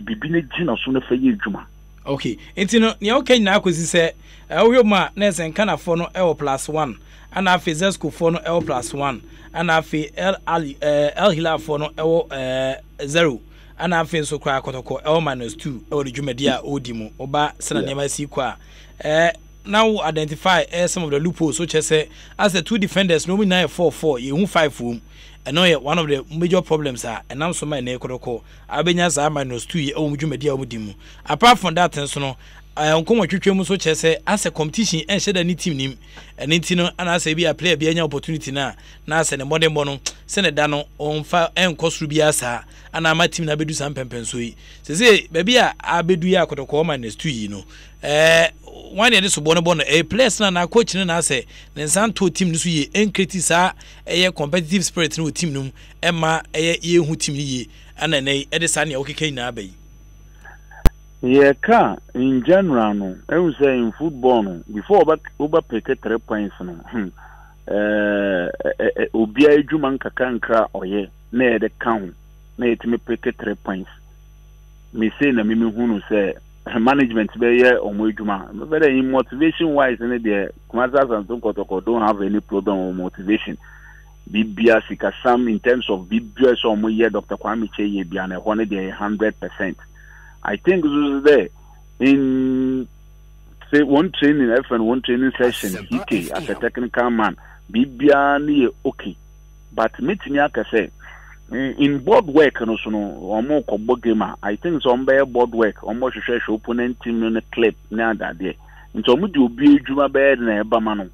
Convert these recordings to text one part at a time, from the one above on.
bibine gina so no fa ye adwuma. Okay, enti no ne okay na akosi se wo ma na sen kana fo no +1 ana afi Zesco fo no +1 ana afi El Hilal fo no 0 ana afi so kra kotoko -2 de dwumadi a odi mu oba sena ne ma si kwa now identify some of the loopholes so say as the two defenders no 9-4-4 you 5 and no one of the major problems are and now so my na ekodoko abenya za -2 ye o dwumadi a odi mu. Apart from that so no onkomo twetwemu so say as a competition and share any team nim and intino and as be a player be any opportunity na as ne modern bono se ne da no onfa enkosuru bi asa ana ma team na bedu sam pempenso yi say baby a abedu ya kotoko -2 yi no one year so bono a players na coach na say ne santo team no so ye encreti sa competitive spirit no team no ema ye hu team yi ana nei e de sa ne okeke na abai. Yeah, in general, no. I would say in football, no. Before over pick 3 points, no. Ubia Juman Kakanka or ye, near the count, near to me pick 3 points. Me say, na mimi who say management be here or Mujuma. Very motivation wise, and the Kumazas and Tokotoko don't have any problem or motivation. Bibia Sikasam in terms of Bibia or Muye, Dr. Kwame Cheye, Biana, 100%. I think this is there in say one training one training session he as a technical man Bibiani okay, but meeting yaka say in board work no so no omo kobo gamer. I think some be board work omo hwehwe opponent team no clip na that there nti omo di obi adwuma be na eba ma no,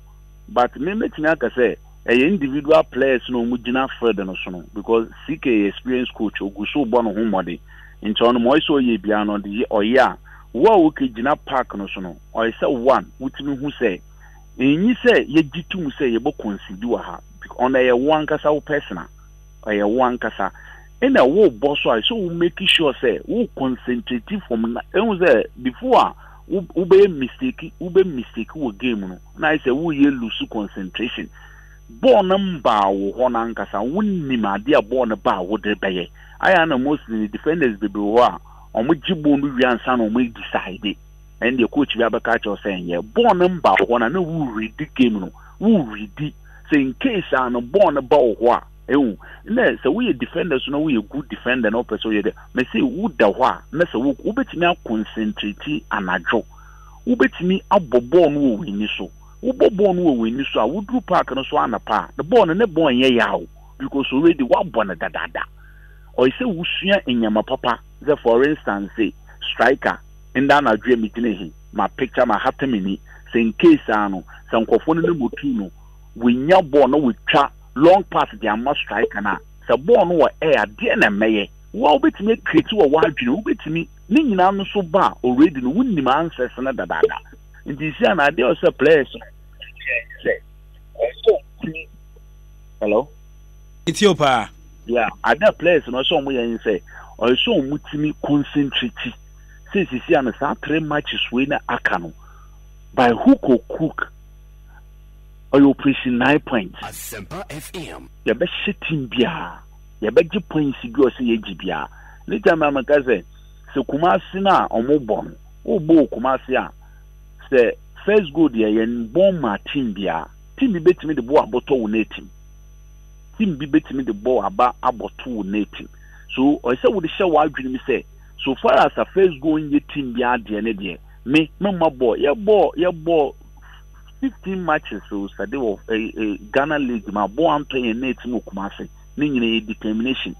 but me meeting yaka say individual players no omo gina further no so no because CK experienced coach oguso bo no homode nti ono mo iso ye bia no de oya wo ke gina park no so no o say one wutimi hu say enyi say ye gitum say ye bo concede wa ha on ye one kasa wo personal ye one kasa ena wo boss so we make sure say we concentrate from say before we be mistake wo game no na say we ye lose concentration ball number wo ho na nkasa wonni ma de ball na ba wo de beye I know mostly defenders be wa on which you bone we answer on we decide and the coach we have a catch or saying yeah born number one and who read the game no who read it say in case I no born about what so we defenders no we a good defender no person you me say who da wa na say who betimi concentrate anajo who betimi abobo no we ni so who bobo no we ni so a who do park no so anapa the ball no born ye yawo because already wa born da or say wusuya enyama papa the for instance say striker in that na dream meeting my picture my hatemini say in case ano some nkofo no motu no we nya ball no we twa long pass the ama striker na say ball no air de na meye wo betimi create wo wadwene wo betimi ni nyina no so ba already no wunni ma answers na dadada nti sia na dey also players say hello Ethiopia. Yeah, other players no so mo yen say or so mutimi concentrate say see an sa 3 matches we na aka no by hook or crook or you pressing 9 points Asempa FM ya be shitting bia ya be gi points go say ye gi bia later mama ka say se Kumasi na omobon o bo Kumasi a say first goal there yen bon ma team bia team be betimi de bo aboto wo na team team be betimi the ball about aboto native. So I say would share what dream say. So far as a first going your team be at the end there. Me my boy, your ball 15 matches so they of a Ghana League, my boy I'm playing native Kumasi, meaning a determination.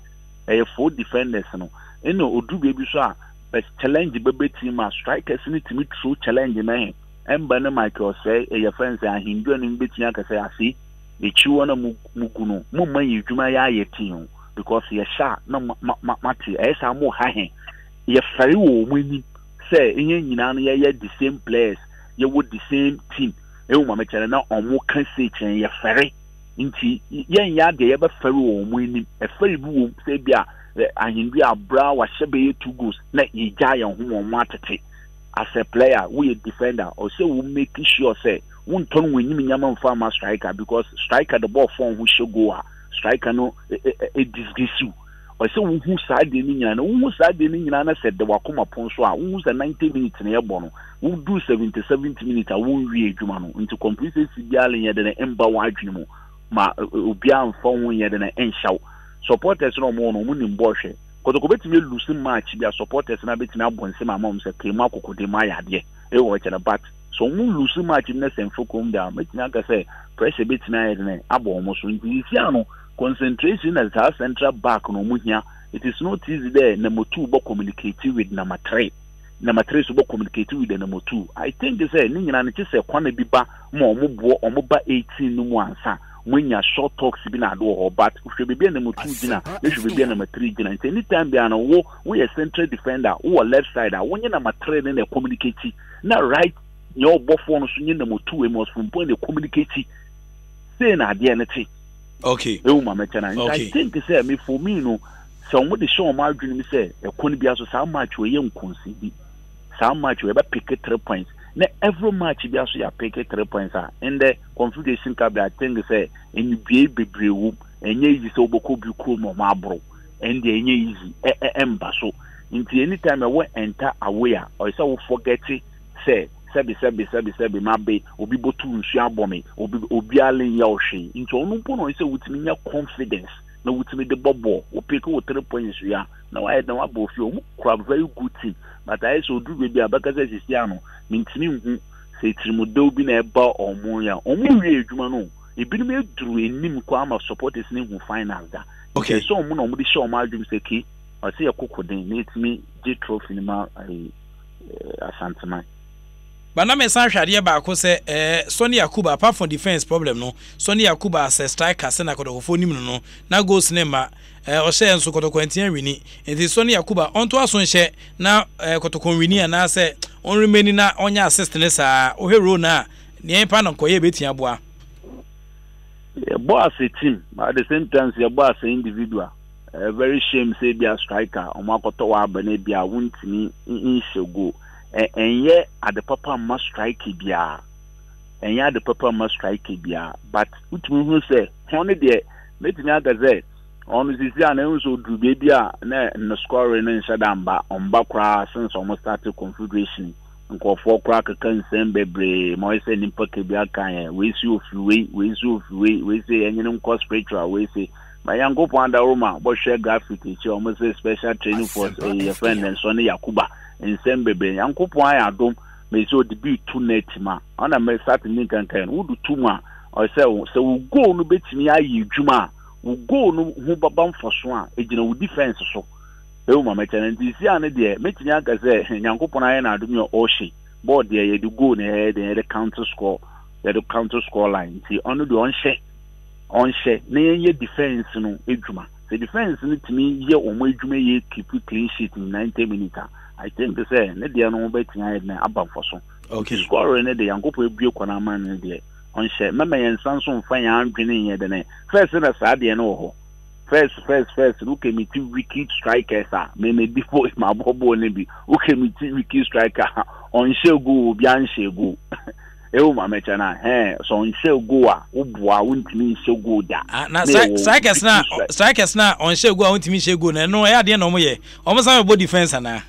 A 4 defenders no. You know, Odu baby so but challenge the baby team as strikers need to meet through challenge man. And Banner Michael say your friends are Hindu and beating say I see. Echiwana muguno mumma yidwuma ya yetin because ye sha na mate esa mo ha he ye fare wo mani say enye nyina no ye the same players ye would the same team e wo ma chere na omo kan se chen ye fare nti ye nya de ye be fare wo mani e fare bu wo say bia ahindu abra wa hye be 2 goals na ye ja ye ho mo atete as a player we a defender or say we make sure say won ton wenyi nyama mfa ma striker because striker the ball form who should go striker no a disgrace you o se wo hu saa de ni nyina na wo hu saa de ni nyina na se de wakoma pon so a wo hu se 90 minutes na yebo no wo do 70 minutes a wo wie adwuma no nti complacency biale ye de na emba wa adwene mu ma obi amfa ho ye de na enhyaw supporters no mo no mu nim bohwe kotoko betimi lose match bia supporters na betimi abonse ma mom se kremu akokode ma yade e wo chena but so mu lose match na semfo kom da betimi aka say pressure betimi aye de na abo mo so nti isi ano concentration as our central back no mu hia. It is not easy there number 2 bo communicate with number 3 so bo communicate with the number 2. I think they say ni nyina ne say kwana bi ba mo ba 18 no mu ansa when you short talks bi na do but we should be number 2 gina we should be number 3 gina anytime be an we a central defender or left side when you number 3 then they communicate na right your bofo no so number 2 must from point they communicate say na dey anything. Okay. I think say me for me no so mo de show my dream me say e ko ni bia so sa match we yem concede sa match we be pick 3 points na every match bia so ya pick 3 points in the confederation cup. I think say en bia bebrewu enye easy so boko bi ko mo mabro en de enye easy emba so nti anytime we enter away or say we forget say sebi mabe obi botu nsu abome obi alen ya ohwe nti onu mpo no say wutimi nya confidence na wutimi de bobo o pick o 3 points ya na why na wabo fi o kura very good team but I so do be abaka say siano mintimi hu say trimodo bi na eba omo ya omo wie adwuma no ebinim eduru enim kwa ama supporters ne hu final da. Okay, so omo no omo de show ma adwum say ki o say yakokoden na etimi G trophy ni ma Asantuma. But na me san hwade ba ko se Sonny Yakuba apart from defense problem no Sonny Yakuba as a striker se na kodofo nim no na goals ne ma o she enso kodoko antia wini enti Sonny Yakuba onto aso nhye na kodoko wini na se on remaining na onya assist ne sa o hero na ne pa no koye betia boa boss a team but at the same time say boss individual very shame say be a striker o makoto wa bana bia wuntini insego enye at the papa must strike bia enye at the papa must strike bia but utumi hu say honne de metimi aga say onu sisi ana enso dru bia na scoring na nshadamba omba kra since almost started confederation nkofo kra kakan sembebre mo say nimpa ke bia kan we see we say enye nko spiritual we say my yango panda roma bo share graphic each almost say special training force a friend and Sonny Yakuba in Sembebe yankopon ayadom me so debut 2 net ma ona me start ni kankan wo do 2 ma o say wo goal no betimi ayi dwuma wo goal no hu babam foso a ejina wo defense so e wo ma metenanti si ane de metimi aka say yankopon ayi na adom yo oshi board de ye do goal na he de counter score line ti ono do onhye na ye defense no edwuma the defense no timi ye omo edwuma ye keep clean sheet in 90 minutes. I think they say ne dia no betia na aba foso. Okay, scorer ne de yankopo ebue kwana man ne de onhye mama yen sanso mfa ya andwene ye de ne first na sa de no ho first look at me two wicked strikers me before my bobo ne bi look at me two wicked striker onhye go bi anhye go ewo ma mecha na so onhye go a oboa wontimi nhye go da na strikers na onhye go a wontimi nhye go na no ya de na omo ye omo san bo defense na.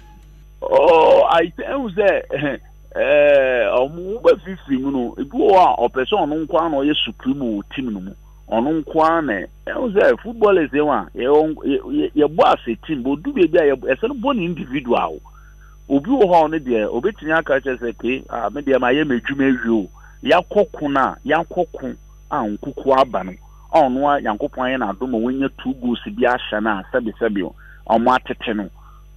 Oh, I tell that omu ba fifi mu no ebi o person no nkwa na o supreme team no mu ono nkwa na say football is one ye boss team but do be a person born individual obi o ha no de obetini aka chese ke me de ma ye medwuma wi o yakokun ankuku aba no ono a yankopon ye na adom wonya 2 goals bi ahya na sabi omo atete no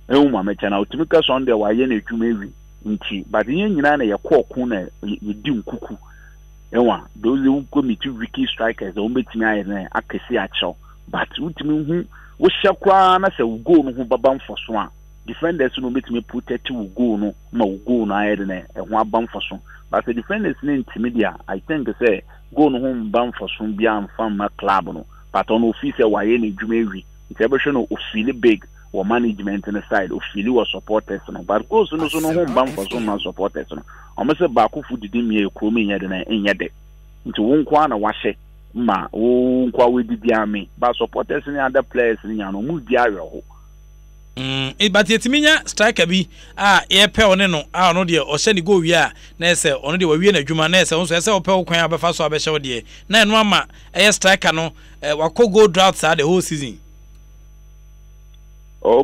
ewu ma mecha na otimika Sunday wa ye na edwuma ewi nti but yen nyina na ye kokun na yedi nkuku enwa those committee wiki strikers o betimi aye na akesi acho but utimi hu wo hyakwa na se wo goal no hu babam foso a defenders no betimi protect wo goal no ma wo goal na aye na ho abam foso but the defenders na intimidia I think say goal no hu bam foso bia amfam ma club no but on office wa ye na edwuma ewi nti ebe no o feel big or management in the side of Philly or supporters no but goes no so no home ban for so man supporters no almost ba ku fu didi me ekro me yede na enyede nti won kwa na wahye ma wo nkwa we didi ame but supporters ni other players ni nya no mu di awe but yetiminya striker bi ye pe one no no de o hye ni go wi na ese ono de wawie na dwuma na ese onso ese o pe kwan abefa so abehye wo de na eno ama striker no wako go drought the whole season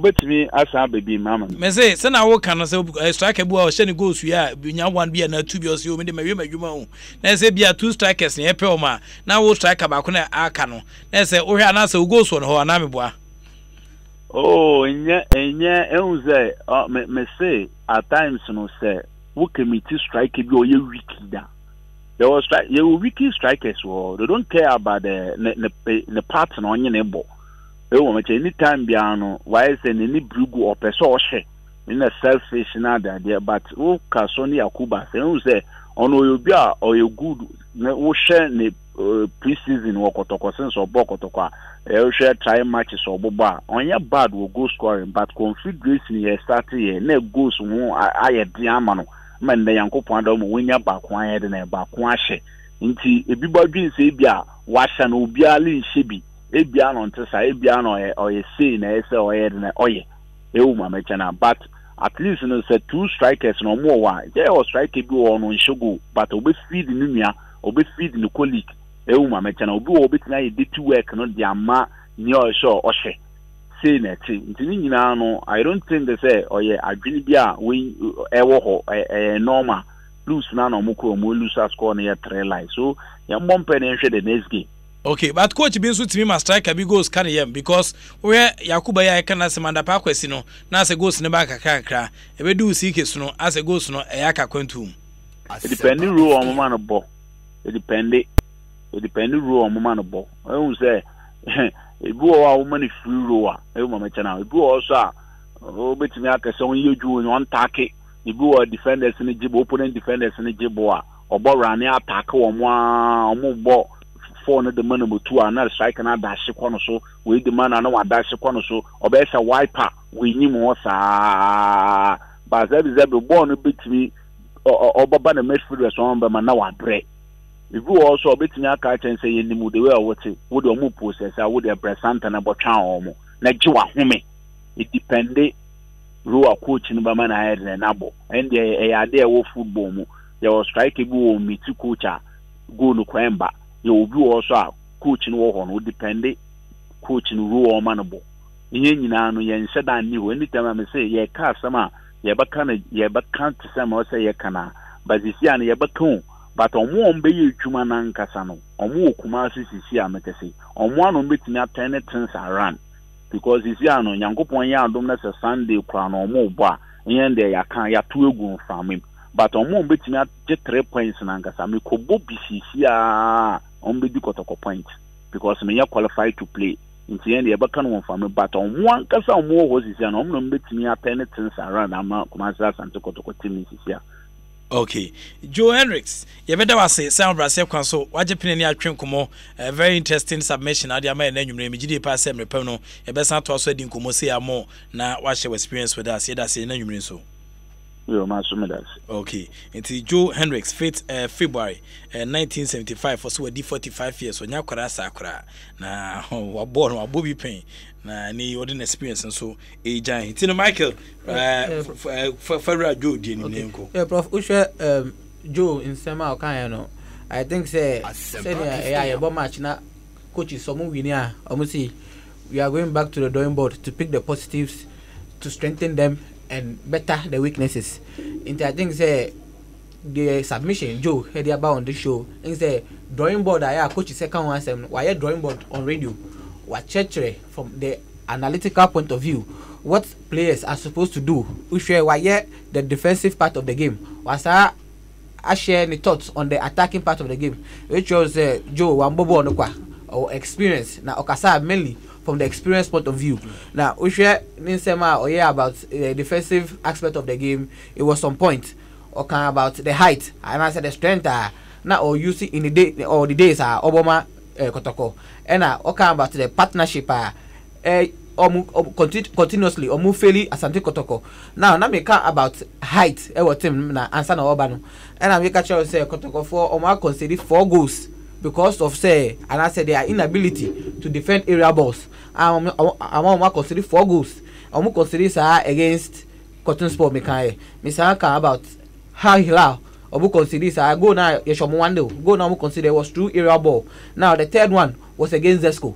betimi asa baby mama me say na wo kan no say striker bu o hye ni goals wi nya one bi na two bi o say o me de mawie madwuma hu na ese bia two strikers ne pe o ma na wo striker ba ko na aka no na ese wo hwe ana say o goals no ho na me boa enze me say at times no say who committee strike bi o ye wiki da there was strike you wiki strikers they don't care about the pattern on your neighbor anytime bia no why say ni brugu or person o hye in a selfish na there but who kasoni akuba say ono you be or you good wo hye ne pre-season wakotoko since obokotoko share try matches oboba onya bad will go scoring but configuration here start here na goals ho aye diama no man na yankopon da mo wenya ba kwa aye de na ba kwa hye nti ebiba dwin se bia wa hye na obi ali nhye bi ebia no ntesa ebia no oye say na ese oye de na oye ewu ma mechana but at least no say two strikers no more wa there was striker bi wo no nshogo but obe feed ni nua obe feed ni colleague ma mechana obi wo betina ye dirty work no dia ma ni o sure o hye say na ti ntini nyina no I don't think they say oye adwini bia we ewo ho normal lose na no mukro mo lose score na 3 line so ya mbompe na nhwe the next game. Okay, but coach bin so timi ma striker bi goals kan yam because where Yakuba ya kan asemanda pa kwesi no na se goals ne ba kakra e be do sike so no as goals no e aka kwantum depending rule on man ball it depend rule on man ball I won't say e go a woman free rower e mo mechana e go also o betimi aka so you do one take e go defenders ni jibo opponent defenders ni jibo a obo run attack wo mo ball for no the man number 2 and striker na dash kwano so we the man na wa dash kwano so obesa wiper we nyim wo sa ba zabi ball no betimi obaba na midfielder so on ba na wa bre if you also betimi aka chen say ye nimu the way wote wo de omo process a wo de presenter na botwa omo na giwa home it depende ro coach ni ba man head na bo and dey ade wo football mu there was strike bi wo meet coach a go no kwemba you will be also a coach in war on depend coach in rule or manable. In no yen said I knew anytime I say ye car sama ye bacana ye but can't some or say ye cana but this year ye bacon but on one bay human casano on more kumasi sia metesi on one on betting up 10 tens around because this year no yango point ya don't a Sunday crown or more bar and there ya can ya 2 gun from him but on one betting up just 3 points and Ankasami kobo bisia on be kotoko point because me ya qualified to play in the end eba kan won fam but on one kasa on more was is an on no betimi attend things around am commercial and kotoko team is here. Okay, Joe Hendricks, you better was say sound Brazil council waje pinani atwen komo very interesting submission ade ama na nwumre me gidi pass em repem no e be san to so di komo say amo na wa share experience with us that say na nwumre so. Okay, it's Joe Hendricks, 5th February 1975 for so 45 years. So nya kwara sakra na wa born wa bobi pen na ni ordinary experience so ejan. Tino Michael for Joe di ni nko. Yeah, Prof. Usha Joe in sema okan no. I think say yeah about match na coach is some winner. Almost we are going back to the drawing board to pick the positives to strengthen them and better the weaknesses. I think say the submission Joe heard about on the show and say drawing board I coach second one say why drawing board on radio what church from the analytical point of view what players are supposed to do which why the defensive part of the game was I share the thoughts on the attacking part of the game which was Joe Wambobo on or experience now Okasa mainly from the experience point of view. Now, we share Ninsema or about the defensive aspect of the game. It was some point. Okay, about the height and I said the strength. Now, or you see in the day or the days are Obama Kotoko. And okay about the partnership. Continuously or move fairly as Santi Kotoko. Now, me talk about height. Team na answer na Obano. And I make a choice say Kotoko for Omar conceded 4 goals because of say and I said their inability to defend area balls. I'm consider 4 goals. I'm consider against Cotton Sport Mekai. Mr. about how Hilal or consider go now Yeshomwando. Go now consider was true area ball. Now the third one was against Zesco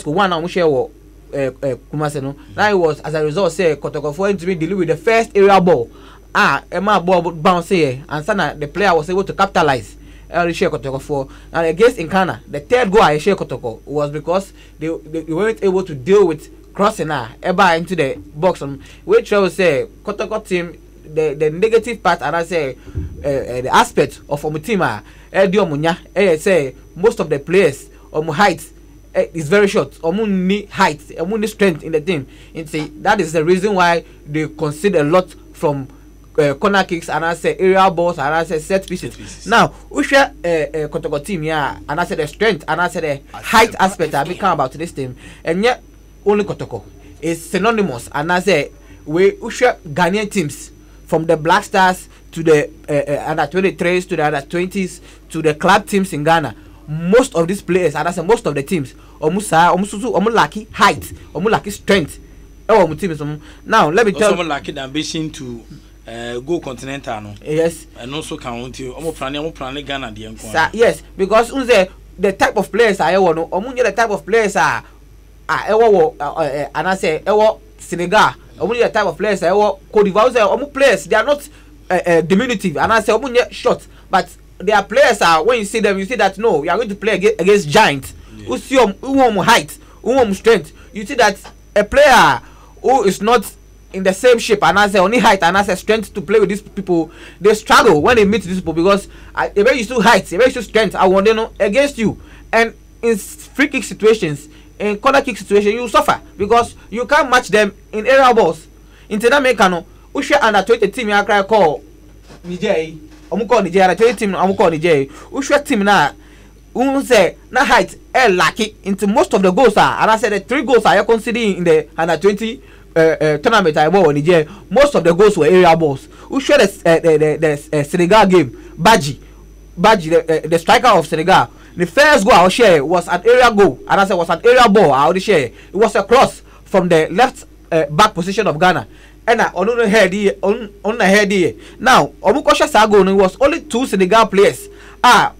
one I'm share Kumaseno. Now it was as a result say Kotoko for to be dealing with the first area ball. Emma ball bounce here and Sana the player was able to capitalize. Share Kotoko for and against Nkana, the third goal I share Kotoko was because they weren't able to deal with crossing Eba into the box. Which I will say Kotoko team the negative part and I say the aspect of team say most of the players height is very short. Need height, need strength in the team. That is the reason why they concede a lot from corner kicks and I say area balls and I say set pieces. Now we share Kotoko team and I say the strength and I say the height aspect I become about this team and yet only Kotoko is synonymous and I say we share Ghanaian teams from the Black Stars to the under 23s to the under 20s to the club teams in Ghana. Most of these players and I say most of the teams lucky height, lucky strength. Now let me tell you, lucky the ambition to go continental no. Yes. And also count you planning Ghana yes, because the type of players I want the type of players and I say Senegal the type of players I want Cote d'Ivoire players they are not diminutive and I say short but their players are when you see them you see that no you are going to play against giants who see who height who strength. You see that a player who is not in the same shape and has only height and has a strength to play with these people, they struggle when they meet these people because they very used to height, they very used to strength. I want to know against you, and in free kick situations, in corner kick situations, you suffer because you can't match them in area balls. In that mekano, we share under 20 team. I call Niger. I'm call Niger. 20 team. I'm call Niger. We share team now. We say na height lucky into most of the goals are, and I said the 3 goals are considering in the under 20. Tournament I won in Nigeria. Most of the goals were area balls. We showed the Senegal game. Badji, the striker of Senegal. The first goal I share was an area goal, and I said was an area ball. I already share. It was a cross from the left back position of Ghana. And on the head here. Now, Omukosha Sago was only 2 Senegal players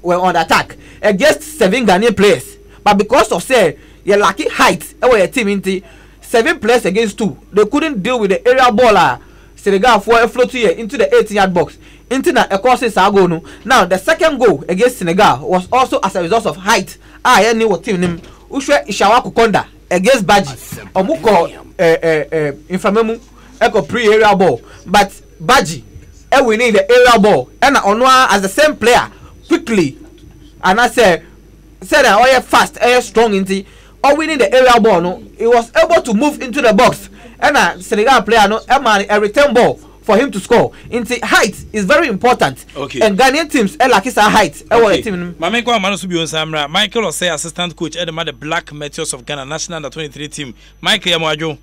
were on the attack against 7 Ghanaian players. But because of say your lucky height, our team into 7 players against 2. They couldn't deal with the area ball. Senegal for a float here into the 18-yard box. Into the Ekose Sago. Now the second goal against Senegal was also as a result of height. I knew what team name. Ushwe Ishawaku Konda against Badji. Omuko Infamemu Eko pre-area ball. But Badji winning the area ball. And Onwa as the same player quickly. And I said that fast, strong into. Or winning the area ball, no, he was able to move into the box, and Senegal player no, a return ball for him to score. Into height is very important. Okay. And Ghanaian teams, like his height. Okay. Mamenko Amanu Subi Samra, Michael Osei, assistant coach at the Black Meteors of Ghana National Under 23 team. Michael Yamajo.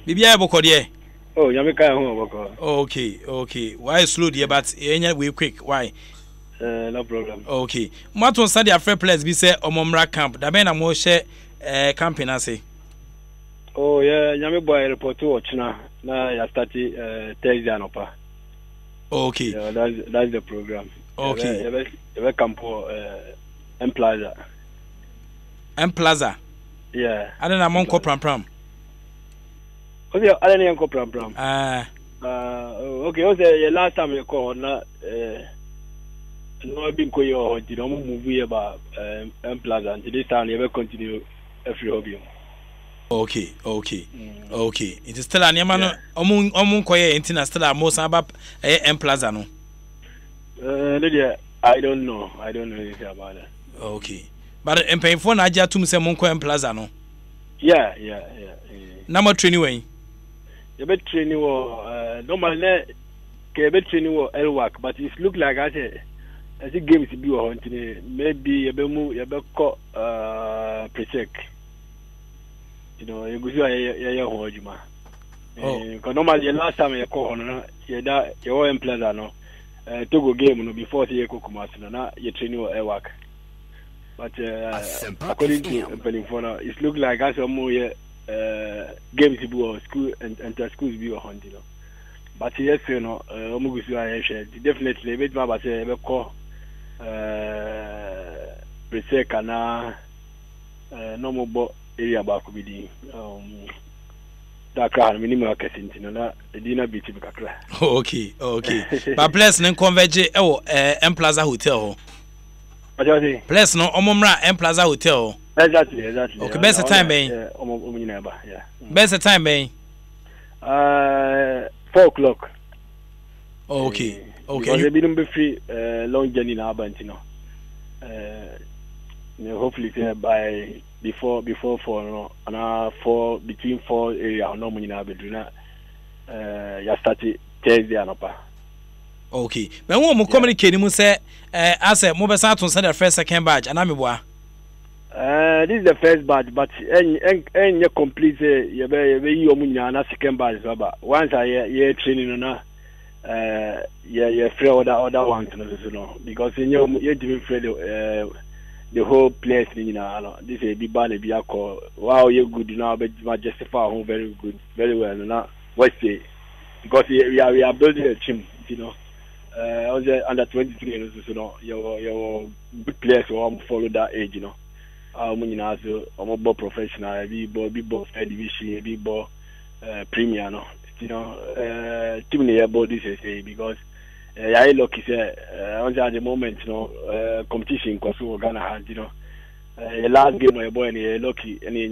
Bibia Bokodier. Oh, Yamika home. Okay. Why slow there, but we quick. Why? No problem. Okay. What was study a fair players be say Omomra camp. Da ben mo share camping ase. Oh yeah, Yami boy report to Ochina. Na ya start Thursday anopa. Okay. Yeah, that's the program. Okay. You campo M Plaza. M Plaza. Yeah. I don't know Monko pram. Okay, I don't know pram. Okay, the last time you called na no been going on the movie about M Plaza and this time you will continue every hobby. Okay. It is still an yamano omun koye intina still a most about M Plaza no. I don't know anything about that. Okay. But in painful Naja to say Monko M Plaza no. Yeah. Number training way. You bet training normally be training work, but it look like I think games to be hunting. Maybe you be call pre-check. You know, you go see Because normally the last time you call on your employer no Togo game no before you go Kumasi na you train your work. But according to Pelifona, it looks like as a more games to school and schools be on, you know. But yes, you know, definitely bit my say call Preseka na no more area back with the that car minimum casting, you know, the dinner beach. Okay. But plus, then converge M Plaza Hotel. Plus, no, Omomra M Plaza Hotel. Exactly. Okay, best time, Bay. Best time, Bay. 4 o'clock. Okay. Because they've been free long journey now, but you know, hopefully by before 4 no, and 4 between 4 area no money now be doing that. You started Thursday and up. Okay. But when we communicate, we say as a mobile sat on the first second badge, and I'm this is the first batch, but any complete you be second batch. Once I training na free other ones, you know, because you didn't free the whole place, you know. This is a big band, a big call. Wow, you're good, you know, but justify home very good, very well, you know. What say? Because we are building a team, you know. Under 23, you know, your good players who follow that age, you know. You know, so I'm a ball professional, big ball fair division, big ball premier, no. You know, team near body say because I lucky say at the moment, you know, competition because we Ghana had, you know, the last game my boy and lucky any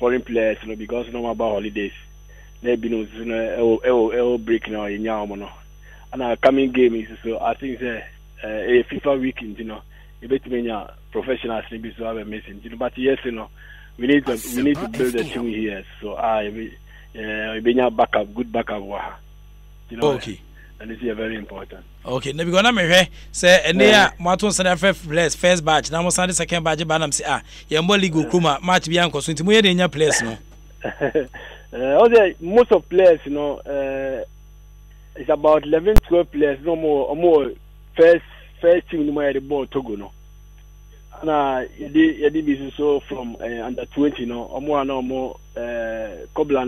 foreign players, you know, because no more about holidays. They be no, you know, break now in Yamo, and our coming game is so I think a FIFA weekend, you know, you bet me professional sleep so have a missing, you know, but yes, you know, we need to build a team here, so be backup, good backup, you know. Okay. And this is very important. Okay, now because I'm say and there Martin said first batch, now the second batch, Banam say your more legal Kuma match beyond consumption. We in your place, no. Most of players, you know, it's about 11-12 players, no more or more first team no more the ball Togo, no. And you did so from under 20, no, or more no more Kobla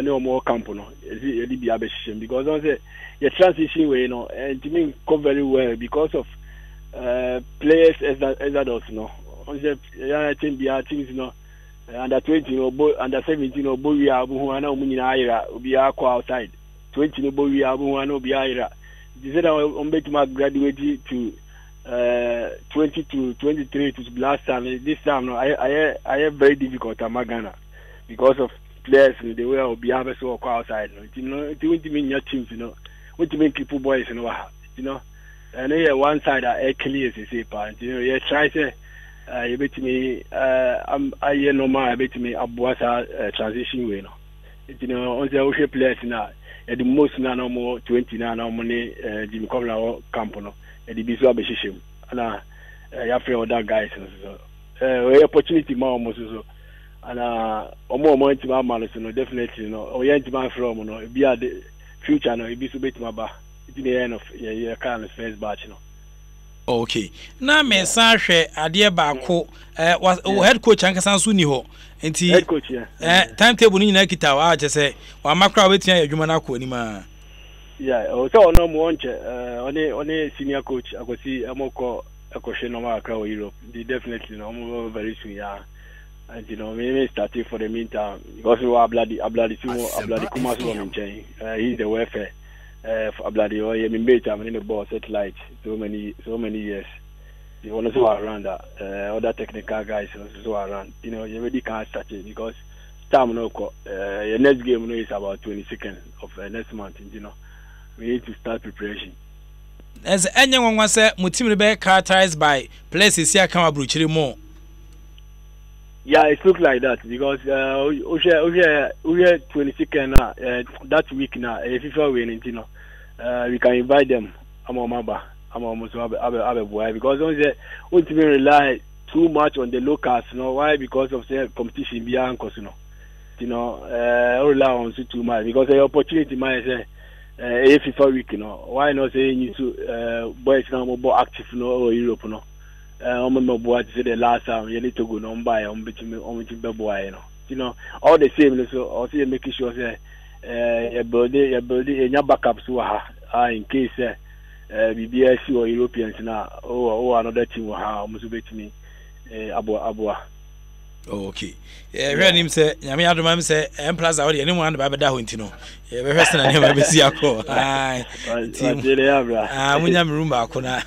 no more Campo, no. You did be a because I say your transition way, you know, and to me come very well because of players as adults, you know. I think the teams, you know, under 20, you know, under 17, you know, we are who are now we are outside. 20, no, we are who are no be ira. They said I'm going to graduate to 20 to 23 to last time. This time, no, I have very difficult at Ghana because of players, the way I'll be able to outside. You know, it won't mean your teams, you know. What you mean people boys, you know, and then one side are clear as you say, parent, you know, you try to you bet me I no more bet me abuasa transition way, no. You know, on the ocean players now, the most now no more 20 now no money Jimmy Kovla camp, no, and the bisu abeshishim, and you have other guys, so opportunity more almost so, and more into my man, so definitely, you know, or you man from, you know, be at the future, no, it be so bit my bar. It's the end of your kind of first batch, no. Okay. Now, me say idea baako was head coach anka sansu ni ho. Enti head coach timetable ni na kita wa je say wa makra wetin adwuma na ko ni ma. Yeah, so no mo onche on senior coach akosi amoko akoshe no ma akra Europe. They definitely no very soon, yeah. And you know, we started for the meantime because we were bloody Kumasu on he's the welfare. Bloody or you mean I'm in the ball satellite so many years. You want to around that other technical guys also around. You know, you really can't start it because time no your next game is about 22nd of next month, you know. We need to start preparation. As anyone was said, Mutim be characterized by places here come abruchiri more. Yeah, it looks like that because we 22nd that week now. If FIFA winning, you know, we can invite them. I'm almost because we rely too much on the locals. You know why? Because of the competition beyond, you know. you know, rely on so too much because the opportunity might say FIFA week, you know. Why not say you to boys now more active, you know, or Europe, you know. I'm boy to say the last time you need to go on by on between boy, you know, all the same. So also making sure say your body in your backups in case BBS or Europeans now or another team will have almost bet me abua. Okay. Hwɛ nim sɛ nyame adoma m sɛ plus awde ne mu ande ba bɛda ho ntino ye bɛhwɛ sɛ na ne ma bɛsi akɔ ai munya me room baako na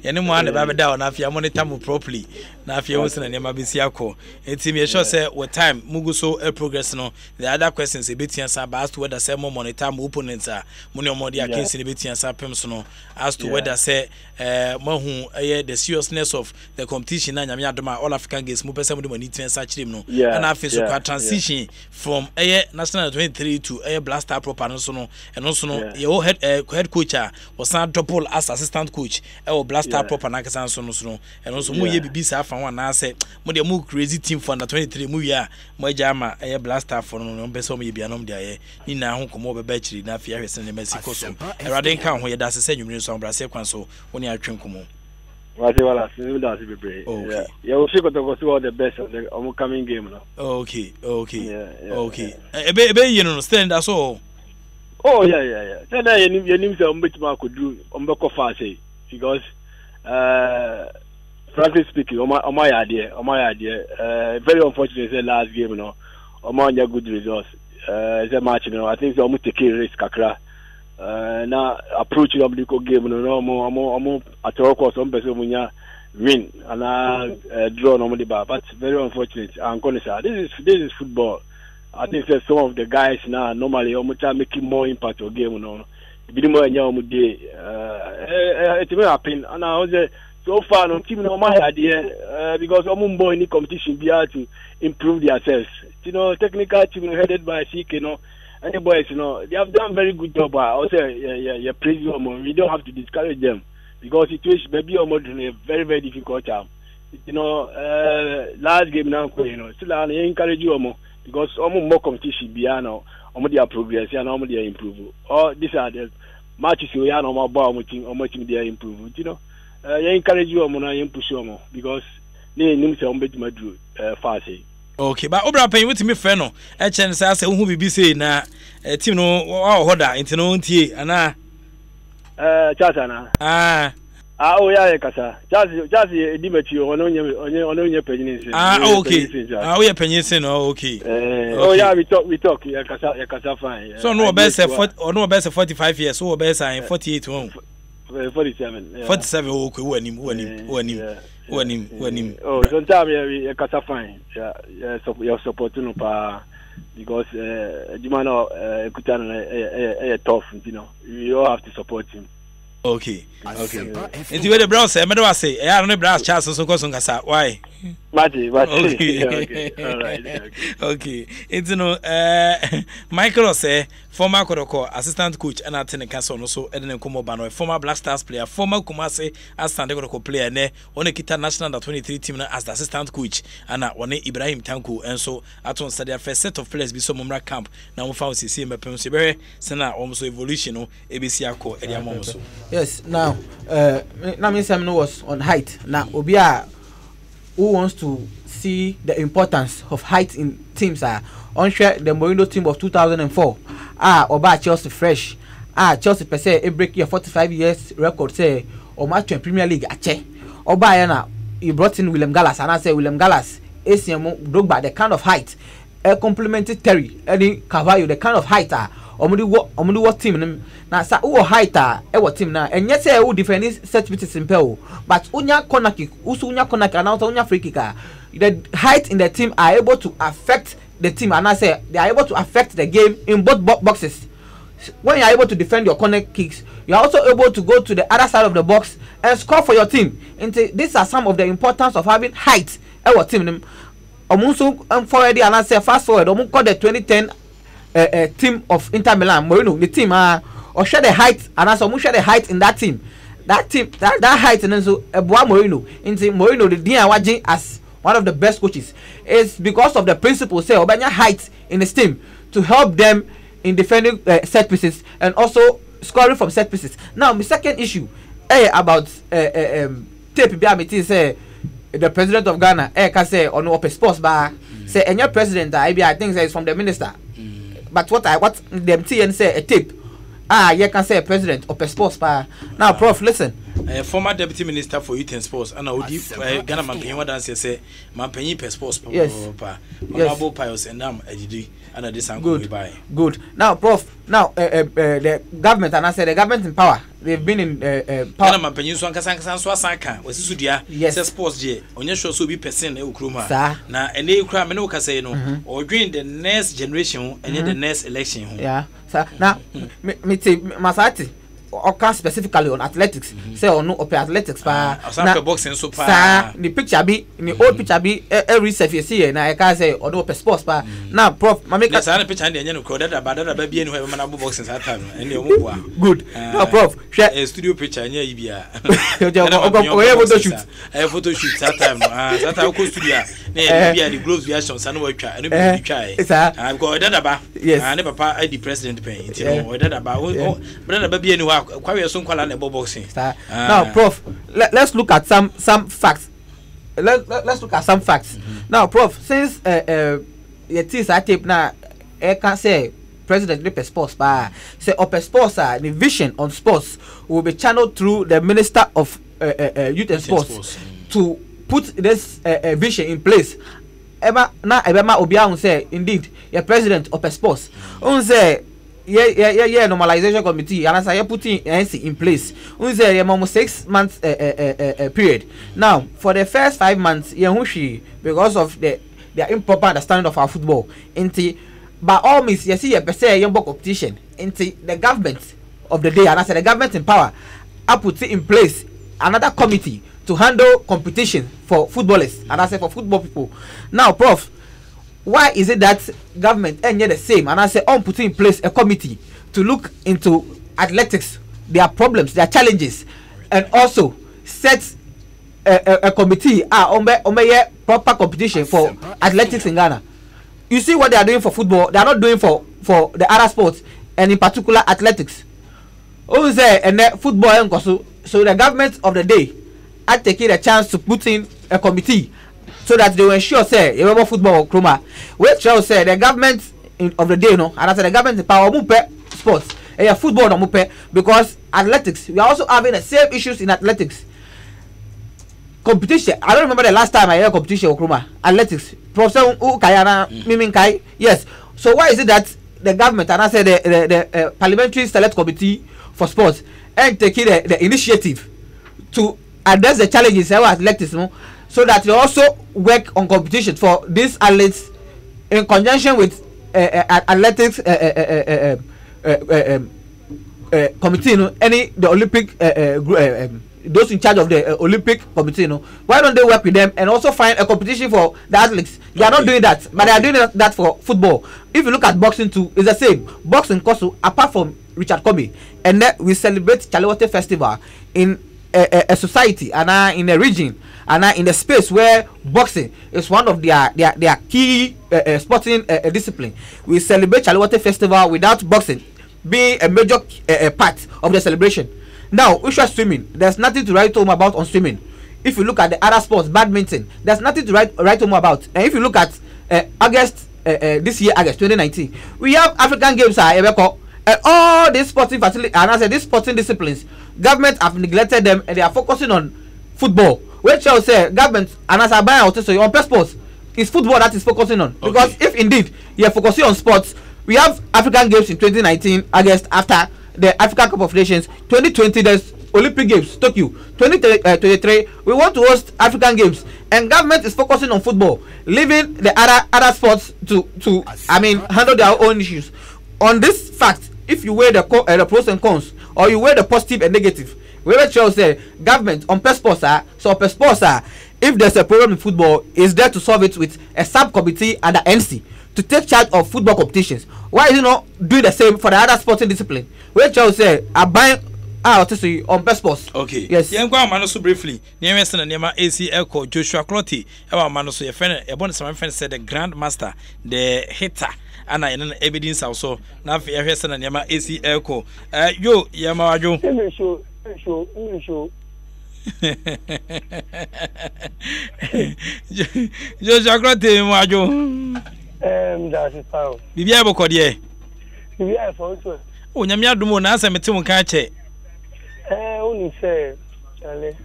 ye ne mu ande ba bɛda ho na afia monitor mu properly na afia wo sɛ na ne ma bɛsi akɔ enti me sure sɛ with time mugu so progress no the other questions e betia sa as to whether say more monitor mu opponents a mu ne omodi against ne betia sa pem so no as to whether say mahu the seriousness of the competition na nyame adoma all African games mu pese mu de mani tensa chire no and after so transition from national 23 to blaster proper no so no and also no your head coach was not double as assistant coach blaster proper na kasa so no and also mu ye bibi sa fa one na say mu de mu crazy team for under 23 mu ya mu jama blaster for no pese mu ye bia no de aye ni na ho komo be ba chiri na afia hwese ne Mexico so erade kan ho ye da se nwumire so brase kwan so woni atwen komo. Okay. Yeah, we'll see all the best of the upcoming game now. Okay. Okay. Ebe you know stand that's all. Oh yeah. Then you need some bit more could do fast because frankly speaking, on my idea, very unfortunate the last game, you know, on good results. The match, you know, I think they almost take a risk kakra. Now approach the game, you know, more at all cost some person win and draw normally, but very unfortunate. I'm gonna say this is football. I think that some of the guys now normally almost making more impact on game, you know. It may happen, and I was so far no team no my idea because boy in the competition be able to improve themselves. You know, technical team headed by CK, you know. And the boys, you know, they have done very good job. I also, praise them. We don't have to discourage them because situation maybe almost a very, very difficult time. You know, last game now, you know, still I encourage you more because almost more competition beyond now, almost their progress and almost their improve. All these are the matches you are normal about almost their improve. You know, I encourage you more and push you more because they need to almost do fast. Okay, but obra pen wetimi fe no e chen say ase hu bibi say na team no wa hoda enti no ntie ana chasa na oh yeah kasa chasa edi machi onye penyin say okay we penyin say no okay oh yeah we talk ya kasa fine so no be say 45 years so be say 48 one 47 okay wanim oh sometimes we kasa fine yeah support no pa because Jumano Kutana tough, you know, you all have to support him. Okay. It's the brown say, I say, I don't know brass chance so cause on Kasa. Why? Okay. All right. Okay. It's Michael say former Kodoko assistant coach and Atene Castle also Eden Komo Bano, former Black Stars player, former Kumase assistant Kodoko player, ne one kita national 23 team as the assistant coach, and one Ibrahim Tanku, and so Aton said their first set of players be some Mumra camp. Now we found CC Mepemsibere, Sena almost evolution or ABC Ako Ediamoso. Yes, now Sam was on height. Now Obia who wants to see the importance of height in teams are onshare the Mourinho team of 2004. Oba Chelsea fresh. Chelsea per se a break your 45 years record say or match in Premier League ache. Oba yana he brought in William Gallas and I say William Gallas ACM Drogba the kind of height complemented Terry Eddie Carvalho the kind of height omudi what team na sa wo height what team na enye say who defend set pieces in peo but unya corner kick unya corner kick and unya free kick the height in the team are able to affect the team and I say they are able to affect the game in both boxes. When you are able to defend your corner kicks, you are also able to go to the other side of the box and score for your team. And these are some of the importance of having height what team omunso forward and I say fast forward call the 2010 team of Inter Milan Mourinho the team or share the height and also share the height in that team that height and so Boa Mourinho into Mourinho the Dia Waji as one of the best coaches is because of the principle say obanya height in his team to help them in defending set pieces and also scoring from set pieces. Now, my second issue about tape BMT say the president of Ghana can say on open sports bar say and your president I think say is from the minister. But what them TN say a tape. You can say president of sports bar. Now, Prof, listen. Former deputy minister for youth and sports, and I would Ghana man what dance say man penny per sports. Yes. Honorable Pius and and this good. Good. Now, Prof. Now, the government and I said the government in power. They've been in power. Ghana man penny so sanka was sudia. Yes. Sports je. Onye show so be person e ukruma. Na ene ukra me no ka say no. Or during the next generation and the next election. Yeah. So now me Masati. Or specifically on athletics, say or no up athletics na boxing so pa the picture be the old picture be every self you see na I can say or no up sports pa now Prof ma make na picture and you know that ba be any man abo boxing that time and you mo good now Prof share studio picture nya ibia photo shoot that time that time go studio na ibia the gloves reactions and we try and we try I go that ba and papa the president pen you know that ba brother be any boxing. Now, Prof, let's look at some facts. Let's look at some facts. Now, Prof, since I tape now, I can say President Lipe Sports, say Open Sports, the vision on sports will be channeled through the Minister of Youth and Sports to put this vision in place. Eba Obiang say indeed, the President of Sports. Say. Normalization committee and as I putting NC in place. We say almost 6 months period. Now for the first 5 months, because of their improper understanding of our football, by all means, you see a say young competition into the government of the day, and I said the government in power, I put in place another committee to handle competition for footballers, and I said for football people. Now, Prof. Why is it that government ain't the same? And I say, putting in place a committee to look into athletics, their problems, their challenges, and also set a committee on proper competition for athletics in Ghana. You see what they are doing for football, they are not doing for the other sports, and in particular athletics. And football, so the government of the day are taking a chance to put in a committee so that they will ensure say you remember football Kroma which shall say the government of the day and I said the government in power sports football no because athletics we are also having the same issues in athletics competition. I don't remember the last time I heard competition Kroma athletics Professor Ukayana Mimin Kai. Yes, so why is it that the government and I said the parliamentary select committee for sports and taking the initiative to address the challenges of athletics so that they also work on competition for these athletes in conjunction with athletics committee, the Olympic those in charge of the Olympic committee, why don't they work with them and also find a competition for the athletes? They are not doing that, but they are doing that for football. If you look at boxing too, it's the same. Boxing also, apart from Richard Kobe, and then we celebrate Chalewote Festival in a society and in a region and in a space where boxing is one of their key sporting discipline. We celebrate Chalewote Festival without boxing being a major part of the celebration. Now, we should swimming. There's nothing to write home about on swimming. If you look at the other sports, badminton, there's nothing to write home about. And if you look at August this year, August 2019, we have African Games and all these sporting facilities and I said these sporting disciplines, government have neglected them and they are focusing on football. Which shall say government and as I buy out so on sports, it's football that is focusing on. Because if indeed you are focusing on sports, we have African Games in 2019 August after the African Cup of Nations. 2020 there's Olympic Games Tokyo. 2023 we want to host African Games and government is focusing on football, leaving the other sports to handle their own issues. On this fact, if you weigh the pros and cons or you weigh the positive and negative, we will show say government on sports if there's a problem in football is there to solve it with a subcommittee and the NC to take charge of football competitions. Why is it not doing the same for the other sporting discipline? We will say I buy Ah, what is it on best boss? Okay. Yes. Yeah, I'm going to briefly. Near Western and Yama AC Echo Joshua Clotty. Our man so your friend, a bonus my friend said the grandmaster, the hitter, and I know evidence also. Now for your Western and Yama AC Echo. Yo, Yama Joe. Joshua Clotty, Majo. That's it. Bibia Bocodier. Bibia for us. Oh, Yamia Dumo, answer me to catch it. Only say, Charlie,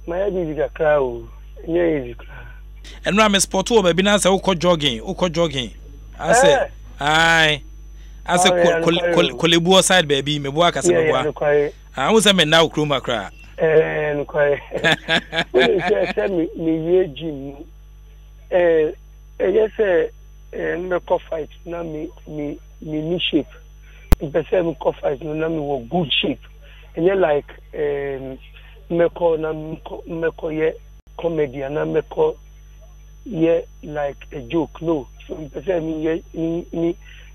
my baby got crowd. Yeah, easy crowd. And Ram sport over Binasa, Oko jogging. I said, aye. I said, Kolibu side, baby, me work as a I was a man now, Kruma cry. And quiet. Tell me, Jim. Yes, me fight, na me shape. In person me fight, na me good shape. And you like meko ye comedy and meko ye like a joke. No, so in person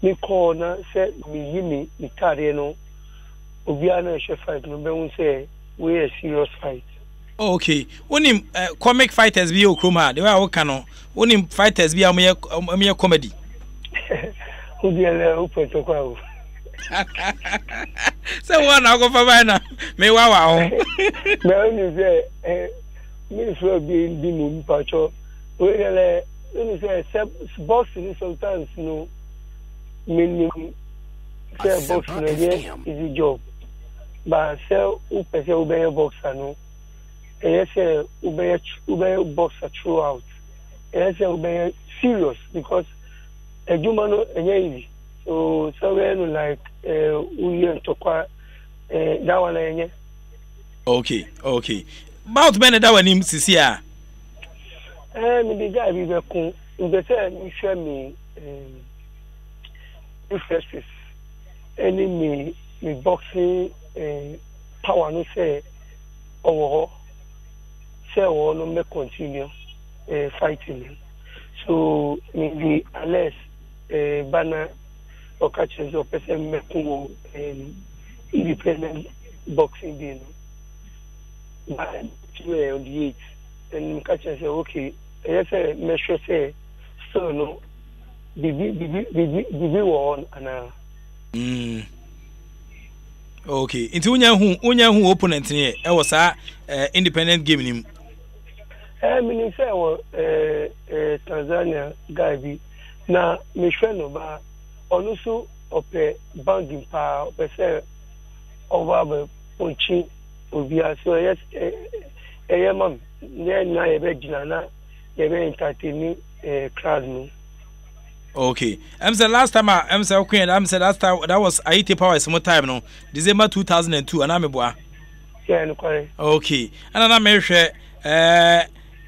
me call na say me carry no. Obiana she fight no be won say we a serious fight. Okay, when him comic fighters be okroma, the way I work no. When him fighters be a comedy. Who be a open to crowd. So one I go for now. Me wow. Me only say me for being the moon pacho. We say boxing sometimes no minimum say boxing is a job. But say who person who be a boxer no. Yes say who be boxer throughout. Yes say who be serious because a human no easy. So when like we to qua that one Okay. About Ben that one him sisi a. Me the guy be come. The say me share me references. Any me boxing power no say no me continue fighting. So maybe unless banner or catches or person making independent boxing day. But on the 8th, and catches say, okay, yes, measure say, so no, the on and okay. Into unya who opponent here, I was independent game him. I mean, say, Tanzania guy be na me share no ba. Also, ope banging power, say over punching obia. So yes, man, na ebegina na ebe entertaining crowd no. Okay. I'm say last time I'm say okay, I'm say last time that was IT power some time no. December 2002 and I'm boa. Yeah, no correct. Okay. And I'm share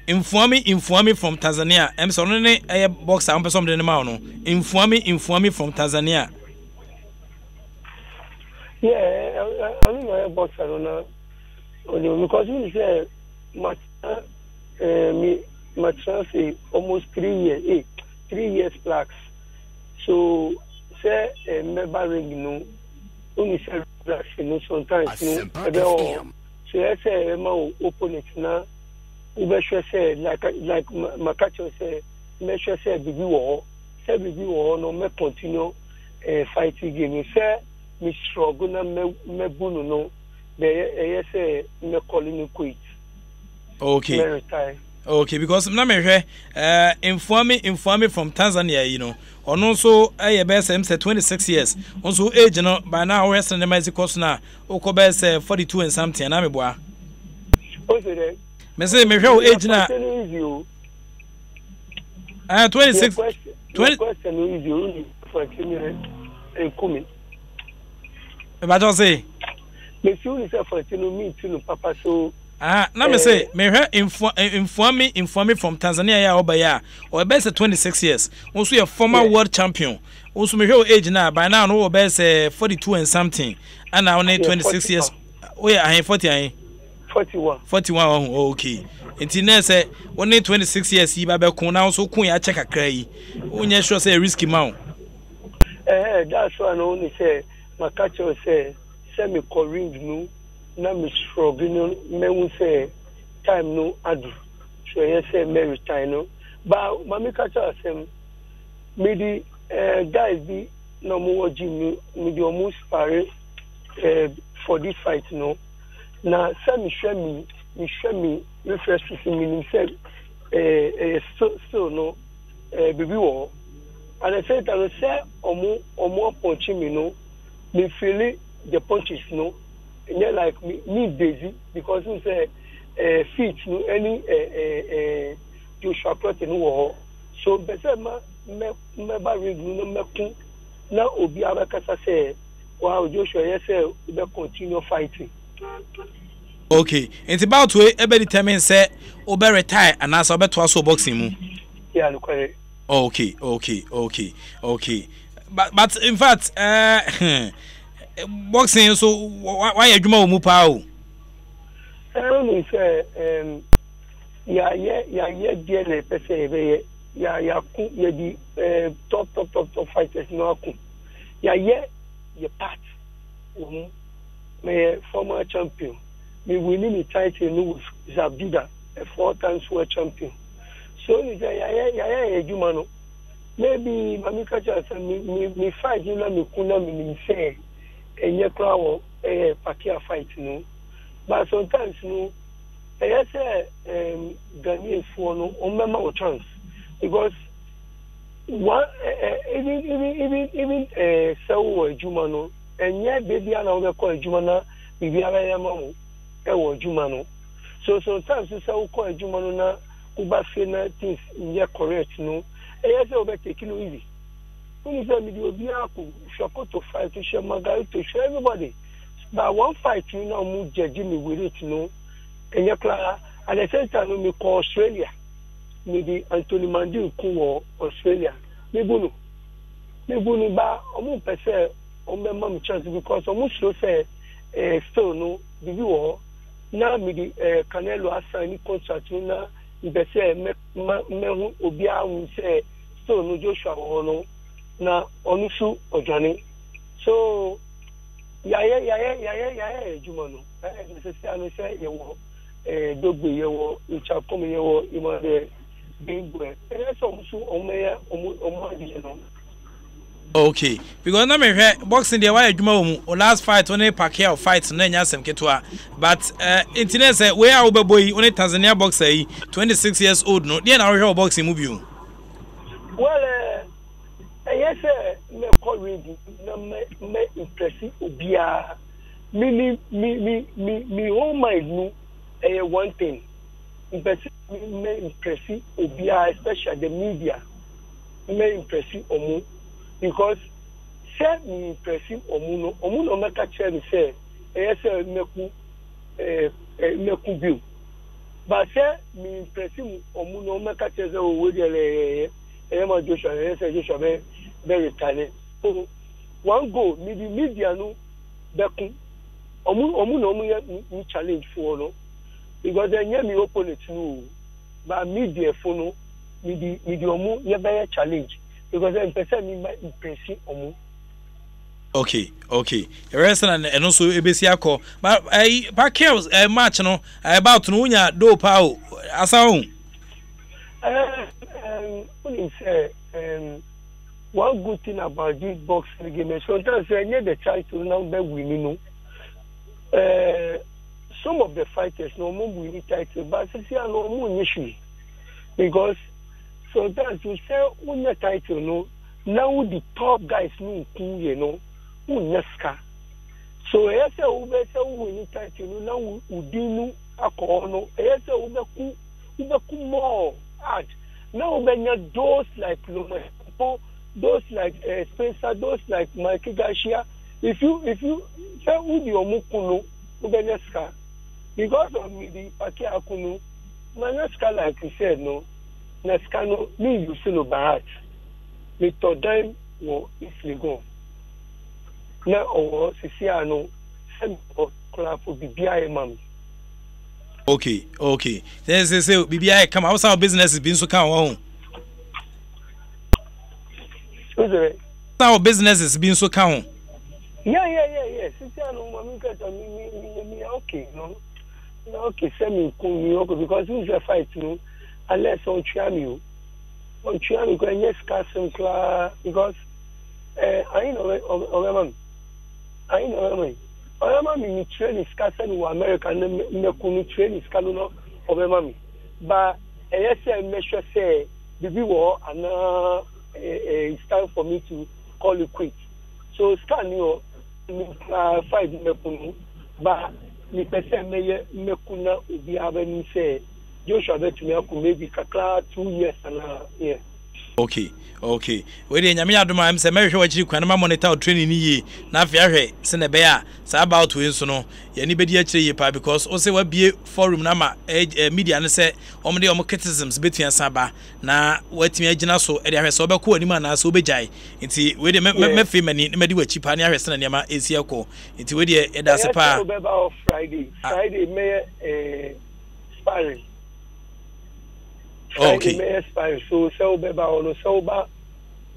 inform me from Tanzania. I'm so only a boxer am person dey ma no. Inform me from Tanzania. Yeah, I mean a boxer no. Because we say my chance almost 3 years. 3 years blacks. So say member ring no only say blacks no sometimes no. So I say my opponent na we should say like Makacho say me should say bibi war no me continue fighting game say me struggle na me bunu no be say me calling quit. Okay. Okay, because na me hwe inform me from Tanzania, you know. Ono so best say 26 years. Also age no by now we send them course na okobe say 42 and something na me boa. O say that me say me hwe age na 26 20 question is you for coming. But I say me feel say for me to papa so na me say me inform me from Tanzania ya obaya or best 26 years. Also a former world champion. Also me hwe age na by now no best 42 and something. And now only 26 years. Oh yeah, I 40 I 41 okay. Until now say only 26 years he ba be kun now so kun ya check akra yi. Onye sure say risky man. That's why I only say my catcher say me ring no na me struggle no me hu say time no adu so yes say me retire no ba mama catch asem me di guys be no more gym me di almost pare for this fight no na say me share me refresh me say so no baby war and I said I say omo punch me no me feel the punches no and yeah like me busy because we say feet no any Joshua Clotten no so better me ba ring no me kun na obi abakasa say wow Joshua yes say we continue fighting. Okay, it's about to be determined say obe retire and as obe to aso boxing mu. Yeah, look at it. Okay. But in fact, boxing so why you adwuma mu pa o? I don't say yeah dear le pese be ya ku ya di top fighters no ku. Yeah part. Me former champion. Me winning the title with Zabdida, a 4 times world champion. So he say yeah Jumano. Maybe Mamika just me fight you know me kuna me say enye krawo pakia fight no. But sometimes no I say Ghanaian for no on member chance because one even so Jumano enye baby ana we call Jumana bibi ara ya mamu ewo Jumano. So sometimes you say we call Jumano na uba fena things yeah correct no yes we be taking it easy when you say me dey obi aku shoko to fight to share magari to share everybody but one fight you know mu judge me with it no enya klara at the same time me call Australia me di Anthony Mandiu ku Australia me bunu ba omu pese o me mam chance because omu show say still no bibi wo na me di Canelo assign contract na be say me obi ahun say so no Joshua no na onusu ojane so ya Juma no say anu say ye wo dogbe ye wo ichapom ye wo imade bingwe so onusu omo adi no. Okay, because na me hwe boxing dey why adwuma wo last fight on Pacquiao fight na nya asem ketwa but internet say we are obeboyi on Tanzania boxer yi 26 years old no dey na we hwe boxing mu bio. Well yes me call ready na me impressive obia me whole mind no one thing me impressive obia especially the media me impressive omo because say me impressive omu no make chere me say meku bill but say me impressive omu no make chere say we dey ma Joshua say Joshua be very tiny so one go me the media no beku omu no me challenge for no because they hear me opponent no but media for no me the omu ye be challenge because I'm person me impressive omu. Okay. The rest and also ebesi akọ but Pacquiao match no about no nya do pa o asawo. When say one good thing about this boxing game sometimes I need the chance to now be winning no. Some of the fighters no more win title but see no more issue because sometimes you say win the title no now the top guys no you know who neska so I say we say win the title no now we dinu akọ no I say we be more hard now we those like those like Spencer those like Mikey Garcia if you say who the omukuno we be neska because of me the Pacquiao kuno na neska like you said no Nescano, me you see no bad. Me to them wo ifligo. Na owo sisiano sem o clap bibia mam. Okay. Say bibia come how some business is been so kan won. Who's Some business is been so kan. Yeah. Sisiano mami ka me okay, no. Okay, send me because who's a fight, no? Unless on Chiamio. On Chiamio, because yes, Castle because I know, I know, I mean, train is Castle in America, and the train is Caluno of a mammy. But yes, I measure say, the war, and it's time for me to call you quit. So, scan you 5 Mekunu, but the person may Mekuna will be having say, Joshua bet me maybe Kakla 2 years and yeah. Okay. We dey nyame adoma am se mehwe wachi kwan ma monitor training ni yi na afia hwe se ne be a sa about we nso no ye ni bedi akire yi pa because o se wa bie forum na ma media ne se om de om criticisms betua saba na watimi agina so e de ahwe se obekọ ani ma na se obejai nti we dey me fe mani ne medi wachi pa ne ahwe se na niam esi akọ nti we dey e da se pa Friday me sparring. Okay. So beba ono so ba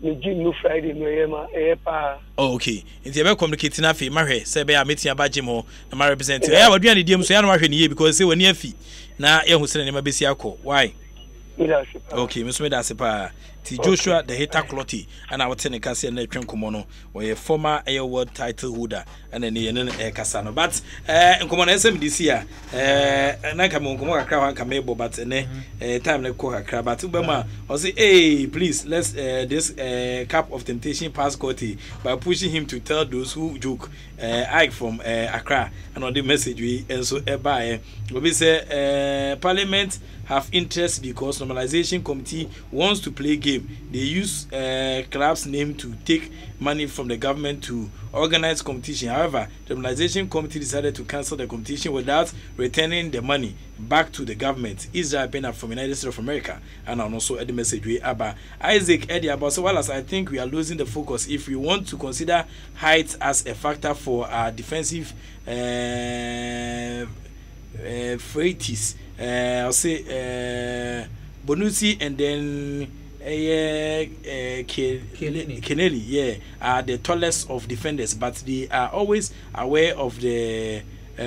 me gym no Friday no yema pa. Okay. Nti ebe communicate na fe mahwe se be a metia ba gym ho na ma represent. Ya wadua ne diem so ya na mahwe ne ye because say wani afi na ye hu se ne ma besi akọ. Why? Okay, Mr. Dasipa. Joshua the hater clotty and I was telling Cassia and Komono or a former world title holder and then Casano. But in common SMDC here, and I come on crowd camebo, but time like Koha crab. But Ubama or say, hey, please let's this cup of temptation pass Coty by pushing him to tell those who joke Ike from Accra and on the message we and so by we say Parliament have interest because normalization committee wants to play game. They use club's name to take money from the government to organize competition. However, the normalization committee decided to cancel the competition without returning the money back to the government. Israel Bena from United States of America and also at the message we about Isaac Eddie about so well as I think we are losing the focus if we want to consider height as a factor for our defensive frailties. I'll say Bonucci and then Kennedy, yeah, are the tallest of defenders, but they are always aware of the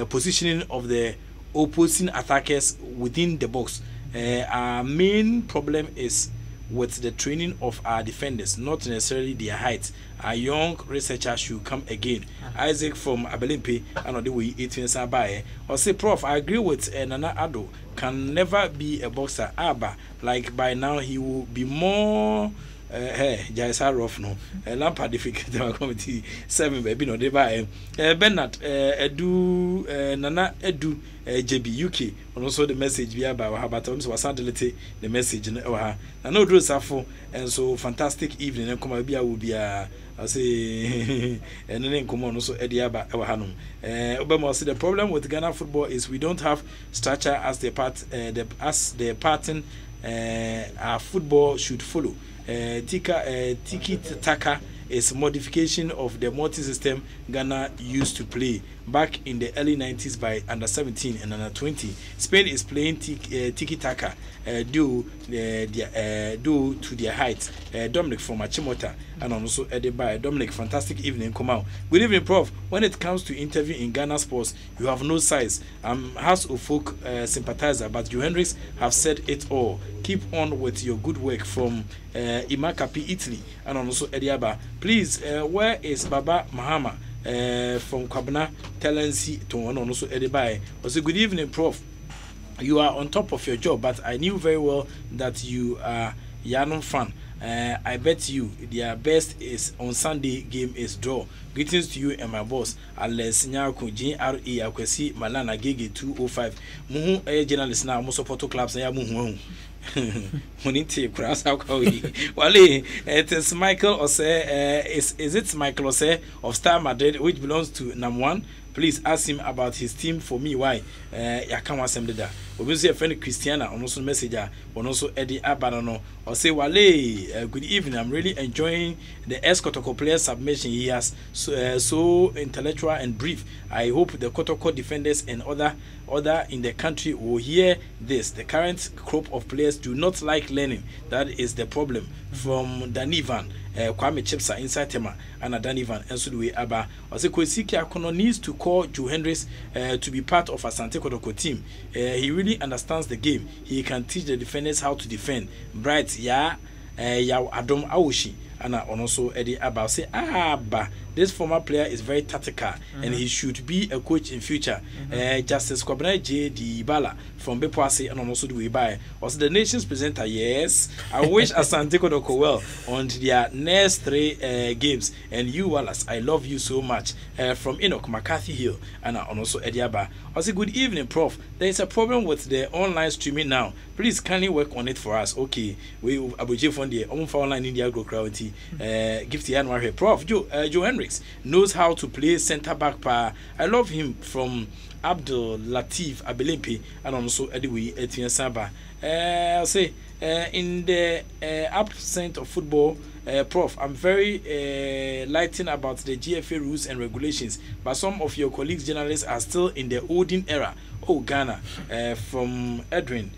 positioning of the opposing attackers within the box. Our main problem is with the training of our defenders, not necessarily their height. Our young researchers should come again. Isaac from Abelimpe, and on the way 18 Sabaye. Or say, Prof, I agree with Nana Ado can never be a boxer. Abba, like by now he will be more. Jaisa rough no. Lampard difficult committee 7 baby no dey buy. Bernard edu Nana edu JB UK and also the message we about how about so was delete the message no ha. Na no do safo and so fantastic evening and come bia will be I say and then come on also ediaba e ha no. Obama say the problem with Ghana football is we don't have structure as the pattern our football should follow. Tiki-taka is modification of the multi-system Ghana used to play back in the early 90s by under 17 and under 20. Spain is playing tiki-taka due to their height. Dominic from Achimota and also added by Dominic. Fantastic evening, come out. Good evening, Prof. When it comes to interview in Ghana sports, you have no size. House of Folk sympathizer, but you Hendricks have said it all. Keep on with your good work from Imakapi, Italy, and also Ediaba. Please, where is Baba Mahama from Kwabna Talensi to one also Edibai? Also, good evening, Prof. You are on top of your job, but I knew very well that you are Yanon fan. I bet you their best is on Sunday game is draw. Greetings to you and my boss. Ales Nyako JRE Akwesi Malana Gege 205. Muhu journalist now most support clubs na ya muhu. Muniti cross how Wale it is Michael Ose is it Michael Ose of Star Madrid which belongs to NAM1. Please ask him about his team for me. Why? I can't want them there. We see a friend Christiana on also messenger on also Eddie Abanano or say Wale. Good evening. I'm really enjoying the Kotoko player submission. He has so intellectual and brief. I hope the Kotoko defenders and other in the country will hear this. The current crop of players do not like learning. That is the problem. from Danivan Kwame Chipsa inside Tema and Danivan and so the way Aba was a Kwesiki Akono needs to call Joe Hendricks to be part of Asante Kotoko team. He really understands the game. He can teach the defenders how to defend. Bright ya Adom Aoshi and also Eddie Abba say this former player is very tactical and he should be a coach in future. Justice Kwabena J. D. Bala from Bepoase and also the way by was the nation's presenter. Yes, I wish Asante Kotoko well on their next 3 games. And you, Wallace, I love you so much. From Enoch McCarthy Hill and also Eddie Abba. I say good evening, Prof. There is a problem with the online streaming now. Please kindly work on it for us. Okay, we Abuja from the online India Group Gravity. Gift the annual here. Prof. Joe Hendricks knows how to play centre back. I love him from Abdul Latif Abelimpi and also Ediwi Etienne Saba. I'll say in the absence of football, Prof, I'm very lighting about the GFA rules and regulations, but some of your colleagues journalists are still in the olden era. Oh, Ghana, from Edwin.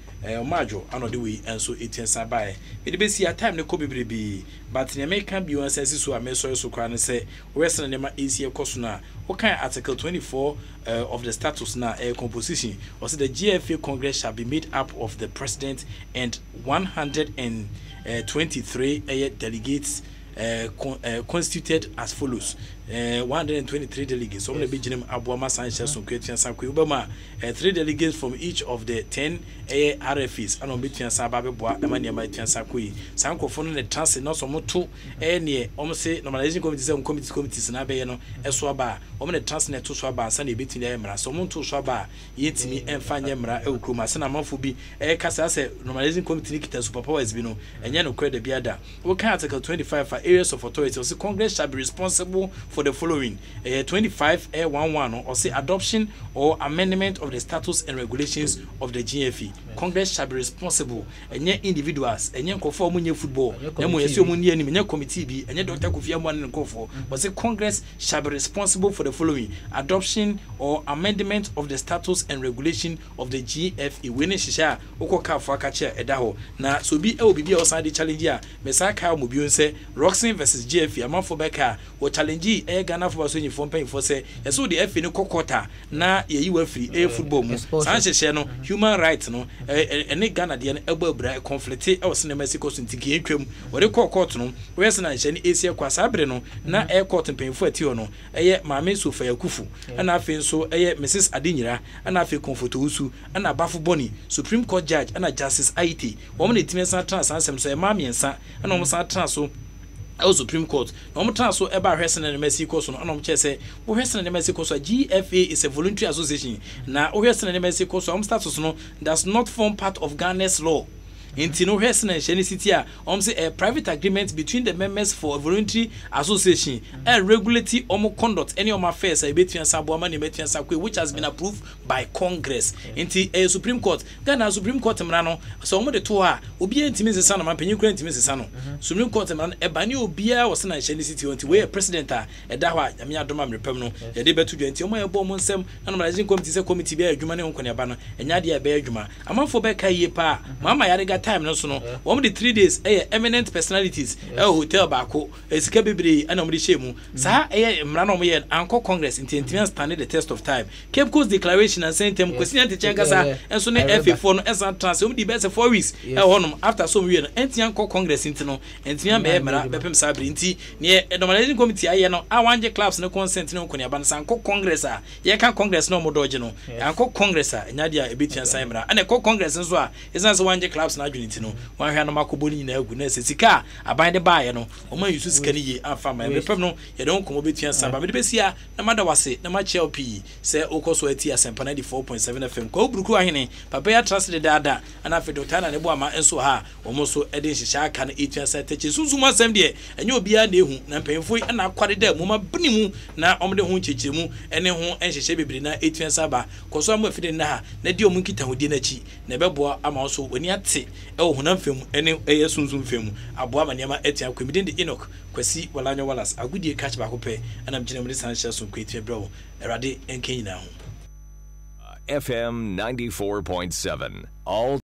Majo another way and so it is by it be see a time ne kobe be but the American be one sense so I so can say western nema easier course na what kind article 24 of the status na composition was the GFA Congress shall be made up of the president and 123 delegates constituted as follows. 123 delegates. So, Abuama Sanchez, 3 delegates from each of the 10 RFEs. And on between Sababua, Amania Matian Sakui, Sanko Fon, the transit, not so much 2 any almost say normalizing committees and Abayano, Eswaba, Omen the transit to Swaba, Sunday between the Emra, so Monto Swaba, yet me and Fanyamra, Elkuma, Sanamofubi, Casase, normalizing committee Superpower has been, and Yano credit Biada. What can Article 25 for areas of authority? So, Congress shall be responsible for the following 25(11) or say adoption or amendment of the status and regulations of the GFE. Congress shall be responsible and individuals and conform football committee be and Dr. Kofi Annan and Kofo but say Congress shall be responsible for the following adoption or amendment of the status and regulation of the GFE. When shisha okoka for kacha edaho na so be obibi outside the challenge here mesaka mobile say Roxin versus GFE amafo beka or challenge Ghana for so uniform paying for say so the FA no kokota na ye you free football mu sanche no human rights no ene Ghana de ebo bra conflict e wo se Mexico so ntiki etwam wo de court no we se na nche ne Asia kwasa abre no na court paying for ati no eye maame Sofa Yakufu na afi nso eye Mrs Adinyira na afi Comfort Usu na Bafo Boni Supreme Court Judge na Justice IT wo mo ne timensa trans ansem so e maame ensa na wo sa trans so Supreme Court. No more transfer about Heston and Mexico. So, no more say, well, Heston and Mexico. So, GFA is a voluntary association. Now, Heston and Mexico. So, status no does not form part of Ghana's law. In Tino Heston and Shani City, say a private agreement between the members for a voluntary association and regulatory conduct any of my affairs between Sabuama and Between Sakwe, which has been approved by Congress. In the Supreme Court, Ghana Supreme Court Mrano, so the tour will be intimate son of my Penuquent Missano. Supreme Court man, a Banu Bia was in Shani City on the way a president at Dawa, Amia Domam Repemno, a debate to join Tiomo Bomonsem, analyzing committee bear Jumani on Konyabana, and Yadia Bear Juma. I'm on for Becca Yepa, Mama Yariga time no so no one of the 3 days eminent personalities hotel bako esika bebre ana omde shemu sa mra no ye anko congress intentian stand the test of time Cape Coast declaration and sent them question te chenkasa enso ne FA4 no esa trans omde be 4 weeks honum after so we no entian ko congress intino entian be mra bepem sabre inti ne normalizing committee aye no awanje clubs no consent no konia ban san ko congress a ye kan congress no modoje no anko congress a nyadia ebetian san mra ana ko congress nso a esan so wanje clubs na adwiniti no wan hwa no makoboni na agu na sesika aban de baaye no o man yusu sika ni ye afa ma bepem no ye don komo betian san ba me de besia na mada wase na ma chelp se okoso ati Asempa 94.7 FM ko buruku ahene papa ya trust de dada ana fe do tana ne bo ama enso ha o mo so edin hihya aka na etian san teche sunsun asem de enye obia na ehu na mpemfo na akwade da mu ma benimu na omde ho chechemu ene ho enhyehyɛ bebre na etian san ba koso am afide na ha na di omunkita hodi na chi na beboa ama so wani ate honam fem ene sunsun fem aboa maniama etian kwemiden de Enoch kwasi walanyo walas agudie catch ba ko pe anam gina mede san hye so kwetwe bro erade enkenyina ho FM 94.7 all